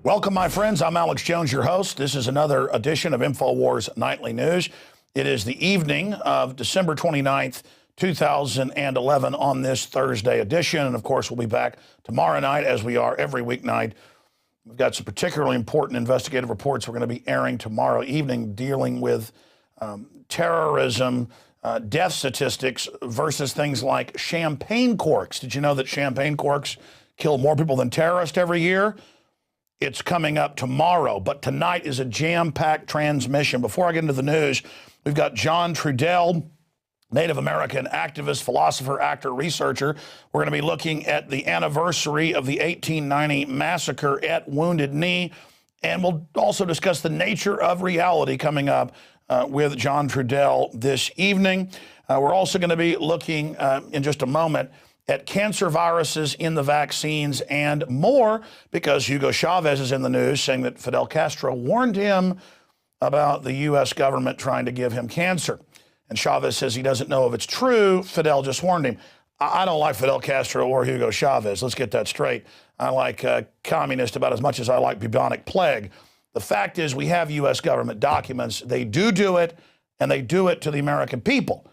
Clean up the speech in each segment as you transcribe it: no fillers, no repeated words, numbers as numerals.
Welcome, my friends. I'm Alex Jones, your host. This is another edition of INFOWARS Nightly News. It is the evening of December 29th, 2011 on this Thursday edition. And, of course, we'll be back tomorrow night as we are every weeknight. We've got some particularly important investigative reports we're going to be airing tomorrow evening dealing with terrorism, death statistics versus things like champagne corks. Did you know that champagne corks kill more people than terrorists every year? It's coming up tomorrow, but tonight is a jam-packed transmission. Before I get into the news, we've got John Trudell, Native American activist, philosopher, actor, researcher. We're going to be looking at the anniversary of the 1890 massacre at Wounded Knee, and we'll also discuss the nature of reality coming up with John Trudell this evening. We're also going to be looking in just a moment at cancer viruses in the vaccines and more, because Hugo Chavez is in the news saying that Fidel Castro warned him about the U.S. government trying to give him cancer. And Chavez says he doesn't know if it's true. Fidel just warned him. I don't like Fidel Castro or Hugo Chavez. Let's get that straight. I like communist about as much as I like bubonic plague. The fact is we have U.S. government documents. They do it, and they do it to the American people.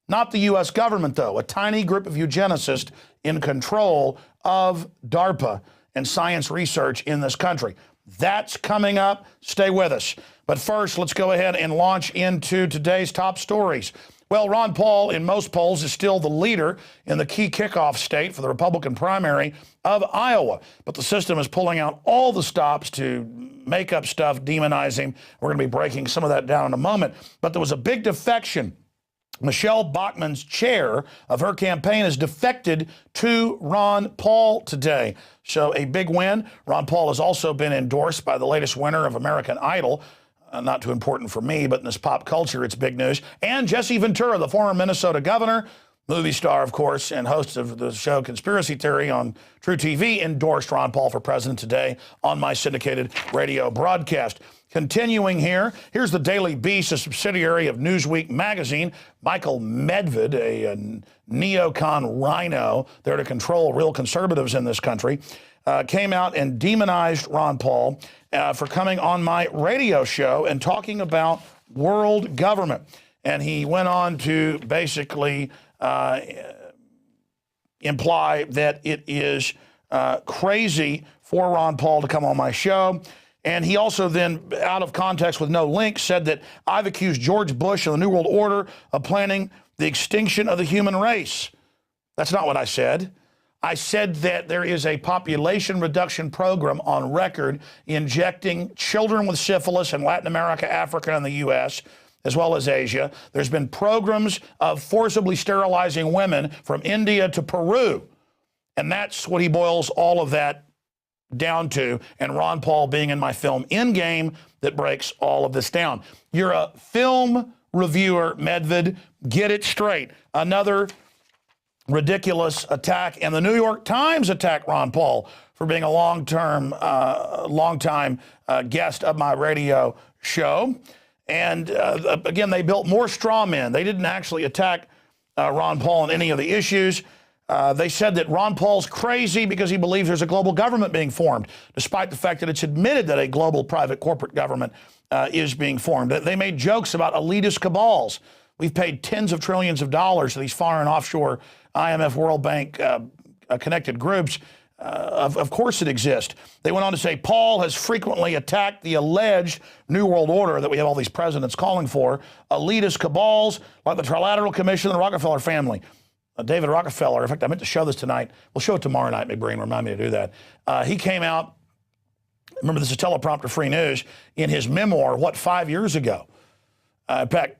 Not the U.S. government, though, a tiny group of eugenicists in control of DARPA and science research in this country. That's coming up. Stay with us. But first, let's go ahead and launch into today's top stories. Well, Ron Paul, in most polls, is still the leader in the key kickoff state for the Republican primary of Iowa. But the system is pulling out all the stops to make up stuff, demonize him. We're going to be breaking some of that down in a moment. But there was a big defection. Michelle Bachmann's chair of her campaign has defected to Ron Paul today. So a big win. Ron Paul has also been endorsed by the latest winner of American Idol. Not too important for me, but in this pop culture, it's big news. And Jesse Ventura, the former Minnesota governor, movie star, of course, and host of the show Conspiracy Theory on True TV, endorsed Ron Paul for president today on my syndicated radio broadcast. Continuing here, here's the Daily Beast, a subsidiary of Newsweek magazine. Michael Medved, a neocon rhino there to control real conservatives in this country, came out and demonized Ron Paul for coming on my radio show and talking about world government. And he went on to basically imply that it is crazy for Ron Paul to come on my show. And he also then, out of context with no link, said that I've accused George Bush and the New World Order of planning the extinction of the human race. That's not what I said. I said that there is a population reduction program on record injecting children with syphilis in Latin America, Africa, and the U.S., as well as Asia. There's been programs of forcibly sterilizing women from India to Peru. And that's what he boils all of that down to, and Ron Paul being in my film Endgame that breaks all of this down. You're a film reviewer, Medved. Get it straight. Another ridiculous attack, and the New York Times attacked Ron Paul for being a long-time guest of my radio show. And again, they built more straw men. They didn't actually attack Ron Paul on any of the issues. They said that Ron Paul's crazy because he believes there's a global government being formed, despite the fact that it's admitted that a global private corporate government is being formed. They made jokes about elitist cabals. We've paid tens of trillions of dollars to these foreign offshore IMF, World Bank connected groups. Of course it exists. They went on to say Paul has frequently attacked the alleged New World Order that we have all these presidents calling for, elitist cabals like the Trilateral Commission and the Rockefeller family. David Rockefeller, in fact, I meant to show this tonight. We'll show it tomorrow night. My brain remind me to do that. He came out, remember this is teleprompter free news, in his memoir, 5 years ago. In fact,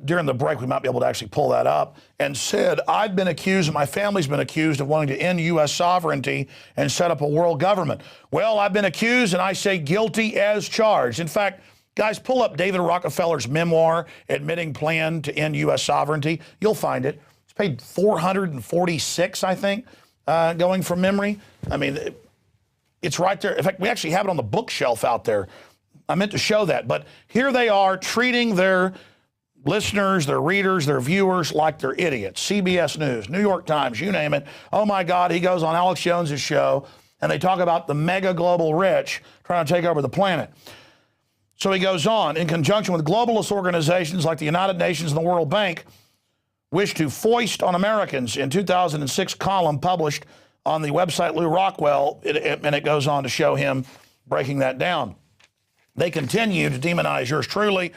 during the break, we might be able to actually pull that up, and said, I've been accused, and my family's been accused of wanting to end U.S. sovereignty and set up a world government. Well, I've been accused, and I say guilty as charged. In fact, guys, pull up David Rockefeller's memoir, Admitting Plan to End U.S. Sovereignty. You'll find it. It's paid $446, I think, going from memory. I mean, it's right there. In fact, we actually have it on the bookshelf out there. I meant to show that, but here they are treating their listeners, their readers, their viewers like they're idiots. CBS News, New York Times, you name it. Oh my God, he goes on Alex Jones's show and they talk about the mega global rich trying to take over the planet. So he goes on, in conjunction with globalist organizations like the United Nations and the World Bank, wish to foist on Americans. In 2006 column published on the website Lou Rockwell, and it goes on to show him breaking that down. They continue to demonize yours truly.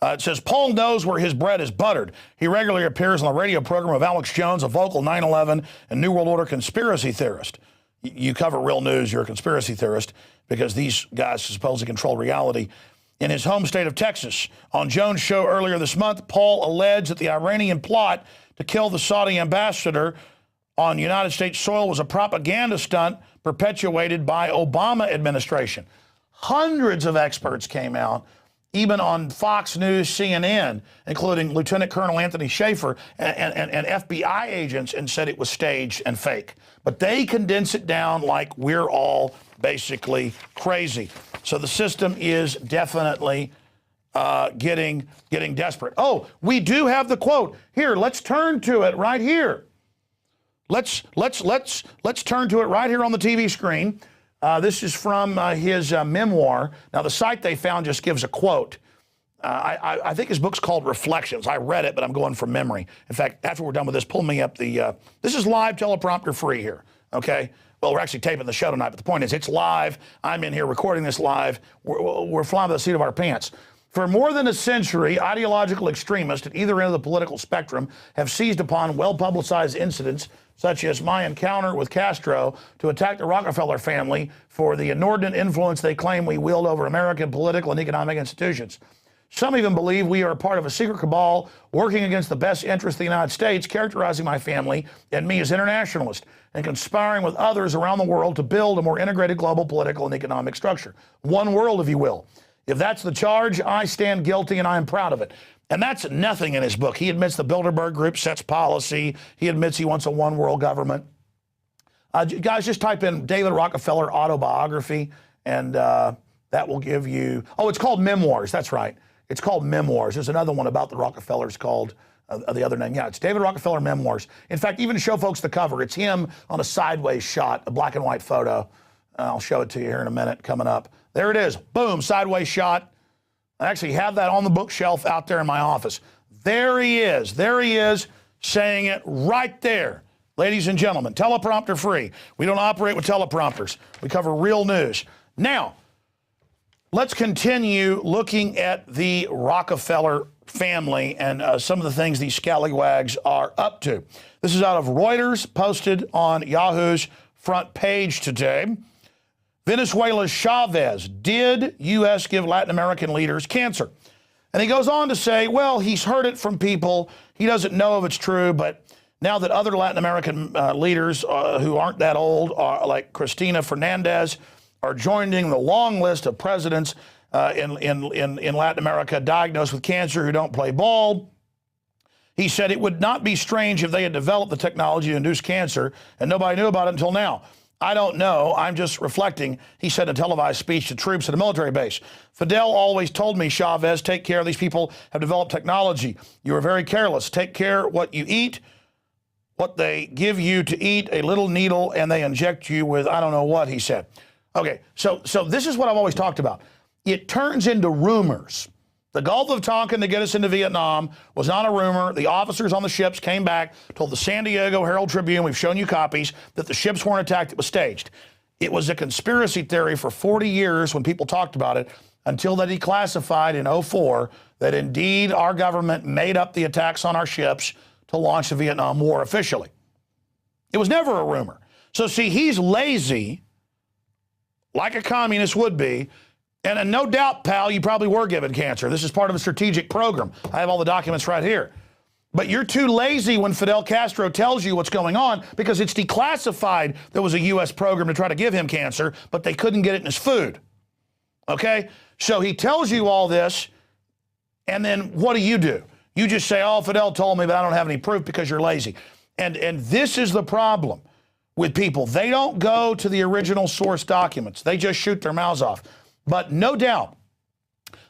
It says, Paul knows where his bread is buttered. He regularly appears on the radio program of Alex Jones, a vocal 9/11 and New World Order conspiracy theorist. You cover real news, you're a conspiracy theorist, because these guys supposedly control reality. In his home state of Texas, on Jones' show earlier this month, Paul alleged that the Iranian plot to kill the Saudi ambassador on United States soil was a propaganda stunt perpetuated by Obama administration. Hundreds of experts came out, even on Fox News, CNN, including Lieutenant Colonel Anthony Schaefer and FBI agents, and said it was staged and fake. But they condense it down like we're all basically crazy. So the system is definitely getting desperate. Oh, we do have the quote here. Let's turn to it right here. Let's turn to it right here on the TV screen. This is from his memoir. Now, the site they found just gives a quote. I think his book's called Reflections. I read it, but I'm going from memory. In fact, after we're done with this, pull me up the, this is live teleprompter free here, okay? Well, we're actually taping the show tonight, but the point is it's live. I'm in here recording this live. We're flying by the seat of our pants. For more than a century, ideological extremists at either end of the political spectrum have seized upon well-publicized incidents such as my encounter with Castro to attack the Rockefeller family for the inordinate influence they claim we wield over American political and economic institutions. Some even believe we are a part of a secret cabal working against the best interests of the United States, characterizing my family and me as internationalist and conspiring with others around the world to build a more integrated global political and economic structure. One world, if you will. If that's the charge, I stand guilty and I am proud of it. And that's nothing in his book. He admits the Bilderberg Group sets policy. He admits he wants a one world government. Guys, just type in David Rockefeller autobiography, and that will give you, oh, it's called Memoirs. That's right. It's called Memoirs. There's another one about the Rockefellers called the other name. Yeah, it's David Rockefeller Memoirs. In fact, even to show folks the cover, it's him on a sideways shot, a black and white photo. I'll show it to you here in a minute coming up. There it is. Boom, sideways shot. I actually have that on the bookshelf out there in my office. There he is. There he is saying it right there. Ladies and gentlemen, teleprompter free. We don't operate with teleprompters. We cover real news. Now, let's continue looking at the Rockefeller family and some of the things these scallywags are up to. This is out of Reuters, posted on Yahoo's front page today. Venezuela's Chavez, did U.S. give Latin American leaders cancer? And he goes on to say, well, he's heard it from people. He doesn't know if it's true, but now that other Latin American leaders who aren't that old, like Cristina Fernandez, are joining the long list of presidents in Latin America diagnosed with cancer who don't play ball. He said it would not be strange if they had developed the technology to induce cancer and nobody knew about it until now. I don't know. I'm just reflecting, he said in a televised speech to troops at a military base. Fidel always told me, Chavez, take care. These people have developed technology. You are very careless. Take care what you eat, what they give you to eat, a little needle, and they inject you with I don't know what, he said. Okay, so this is what I've always talked about. It turns into rumors. The Gulf of Tonkin to get us into Vietnam was not a rumor. The officers on the ships came back, told the San Diego Herald Tribune, we've shown you copies, that the ships weren't attacked, it was staged. It was a conspiracy theory for 40 years when people talked about it, until they declassified in 2004 that indeed our government made up the attacks on our ships to launch the Vietnam War officially. It was never a rumor. So see, he's lazy, like a communist would be, and no doubt, pal, you probably were given cancer. This is part of a strategic program. I have all the documents right here. But you're too lazy when Fidel Castro tells you what's going on because it's declassified there was a U.S. program to try to give him cancer, but they couldn't get it in his food. Okay? So he tells you all this, and then what do? You just say, oh, Fidel told me, but I don't have any proof because you're lazy. And this is the problem with people. They don't go to the original source documents. They just shoot their mouths off. But no doubt,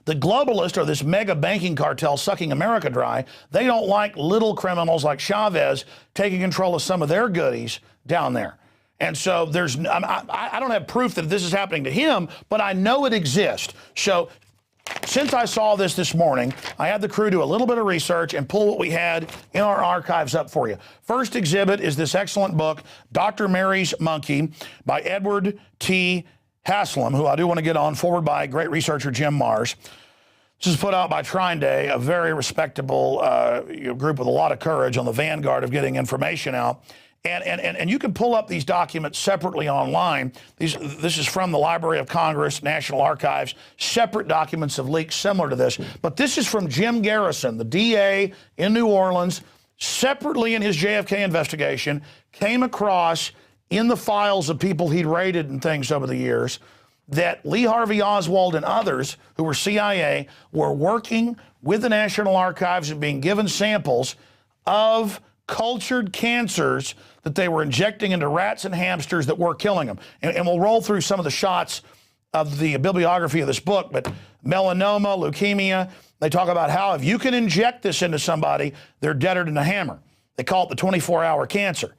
the globalists or this mega banking cartel sucking America dry, they don't like little criminals like Chavez taking control of some of their goodies down there. And so I don't have proof that this is happening to him, but I know it exists. So since I saw this morning, I had the crew do a little bit of research and pull what we had in our archives up for you. First exhibit is this excellent book, Dr. Mary's Monkey, by Edward T. Haslam, who I do want to get on, forward by great researcher Jim Marrs. This is put out by Trudell, a very respectable group with a lot of courage on the vanguard of getting information out. And you can pull up these documents separately online. This is from the Library of Congress, National Archives. Separate documents have leaked similar to this. But this is from Jim Garrison, the DA in New Orleans, separately in his JFK investigation, came across in the files of people he'd raided and things over the years that Lee Harvey Oswald and others who were CIA were working with the National Archives and being given samples of cultured cancers that they were injecting into rats and hamsters that were killing them. And we'll roll through some of the shots of the bibliography of this book, but melanoma, leukemia, they talk about how if you can inject this into somebody, they're deader than a hammer. They call it the 24-hour cancer.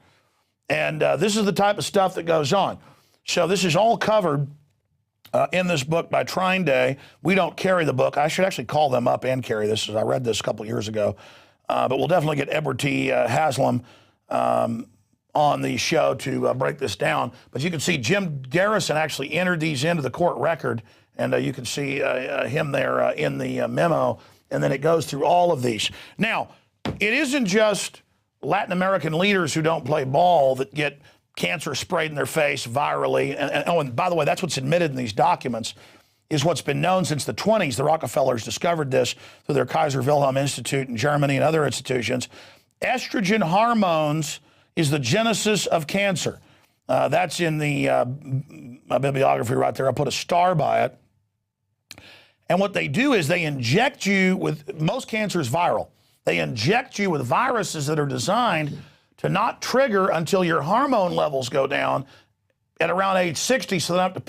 And this is the type of stuff that goes on. So this is all covered in this book by Trudell. We don't carry the book. I should actually call them up and carry this, as I read this a couple years ago. But we'll definitely get Edward T. Haslam on the show to break this down. But you can see Jim Garrison actually entered these into the court record, and you can see him there in the memo, and then it goes through all of these. Now, it isn't just Latin American leaders who don't play ball that get cancer sprayed in their face virally. And by the way, that's what's admitted in these documents, is what's been known since the 20s. The Rockefellers discovered this through their Kaiser Wilhelm Institute in Germany and other institutions. Estrogen hormones is the genesis of cancer. That's in the bibliography right there. I put a star by it. And what they do is they inject you with, most cancer is viral. They inject you with viruses that are designed to not trigger until your hormone levels go down at around age 60, so they don't have to